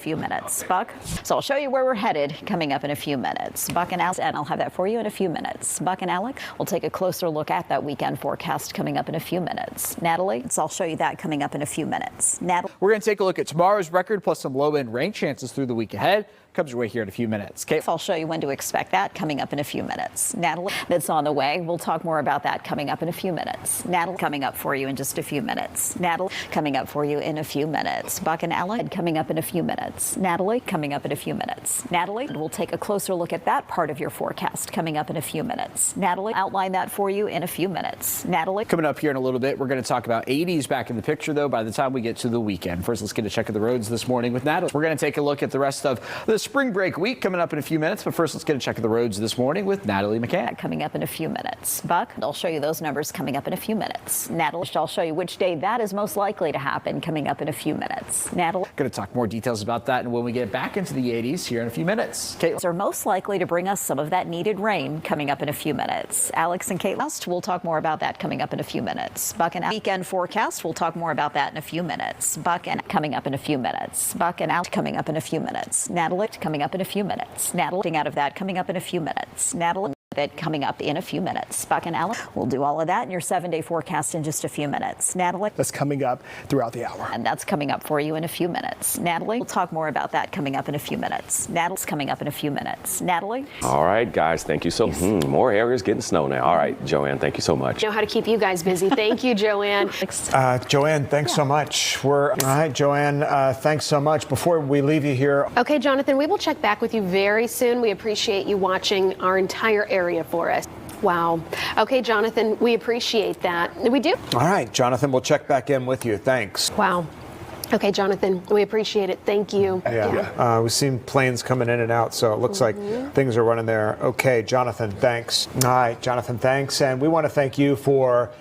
few minutes. Buck? So I'll show you where we're headed coming up in a few minutes. Buck and Alex, and I'll have that for you in a few minutes. Buck and Alec, we'll take a closer look at that weekend forecast coming up in a few minutes. Natalie? So I'll show you that coming up in a few minutes. Natalie? We're going to take a look at tomorrow's record plus some low-end rain chances through the week ahead. Comes your way here in a few minutes. Kate? I'll show you when to expect that coming up in a few minutes. Natalie, that's on the way. We'll talk more about that coming up in a few minutes. Natalie, coming up for you in just a few minutes. Natalie, coming up for you in a few minutes. Buck and Alec, coming up in a few minutes. Natalie, coming up in a few minutes. Natalie, we'll take a closer look at that part of your forecast coming up in a few minutes. Natalie, outline that for you in a few minutes. Natalie. Coming up here in a little bit, we're going to talk about 80s back in the picture, though, by the time we get to the weekend. First, let's get a check of the roads this morning with Natalie. We're going to take a look at the rest of the spring break week coming up in a few minutes. But first, let's get a check of the roads this morning with Natalie McCann. Coming up in a few minutes. Buck, I'll show you those numbers coming up in a few minutes. Natalie, I'll show you which day that is most likely to happen coming up in a few minutes. Natalie. Going to talk more details about that and when we get back into the 80s here in a few minutes. Caitlin. Are most likely to bring us some of that needed rain coming up in a few minutes. Alex and Caitlin, we'll talk more about that coming up in a few minutes. Buck and weekend forecast, we'll talk more about that in a few minutes. Buck and coming up in a few minutes. Buck and out coming up in a few minutes. Natalie coming up in a few minutes. Natalie out of that coming up in a few minutes. Natalie. That coming up in a few minutes. Buck and Alec, we'll do all of that in your 7-day forecast in just a few minutes. Natalie. That's coming up throughout the hour. And that's coming up for you in a few minutes. Natalie, we'll talk more about that coming up in a few minutes. Natalie's coming up in a few minutes. Natalie. All right, guys, thank you so much. More areas getting snow now. All right, Joanne, thank you so much. Know how to keep you guys busy. Thank you, Joanne. Joanne, thanks so much. All right, Joanne, thanks so much. Before we leave you here. Okay, Jonathan, we will check back with you very soon. We appreciate you watching our entire area for us. Wow. Okay, Jonathan, we appreciate that. We do. All right, Jonathan, we'll check back in with you. Thanks. Wow. Okay, Jonathan, we appreciate it. Thank you. Yeah. We've seen planes coming in and out, so it looks like things are running there. Okay, Jonathan, thanks. All right, Jonathan, thanks. And we want to thank you for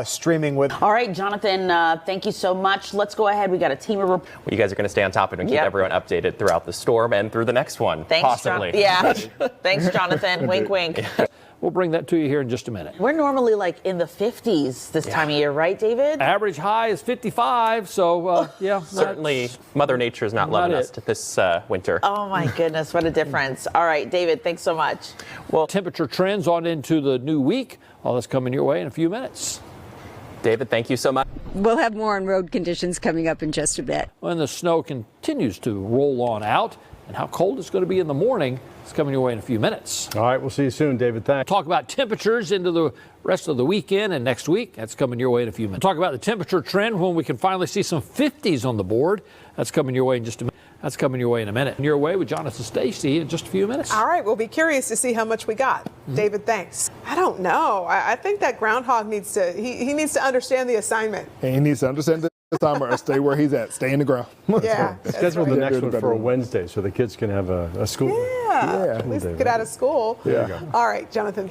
streaming with. All right, Jonathan, thank you so much. Let's go ahead. We got a team of reporters. Well, you guys are going to stay on top of it and keep everyone updated throughout the storm and through the next one, Thanks, possibly. Yeah. Thanks, Jonathan. Wink, wink. We'll bring that to you here in just a minute. We're normally like in the 50s this time of year, right, David? Average high is 55, so yeah. Certainly, Mother Nature is not loving us this winter. Oh, my goodness, what a difference. All right, David, thanks so much. Well, temperature trends on into the new week. All that's coming your way in a few minutes. David, thank you so much. We'll have more on road conditions coming up in just a bit. When the snow continues to roll on out, and how cold it's going to be in the morning, it's coming your way in a few minutes. All right, we'll see you soon, David. Thanks. Talk about temperatures into the rest of the weekend and next week. That's coming your way in a few minutes. Talk about the temperature trend when we can finally see some 50s on the board. That's coming your way in just a minute. That's coming your way in a minute. And your way with Jonathan Stacy in just a few minutes. All right, we'll be curious to see how much we got. David, thanks. I don't know. I think that groundhog needs to, he needs to understand the assignment. And he needs to understand the assignment or stay where he's at. Stay in the ground. Yeah. Schedule the next one for a Wednesday so the kids can have a school. Yeah. At least get out of school. Yeah. All right, Jonathan.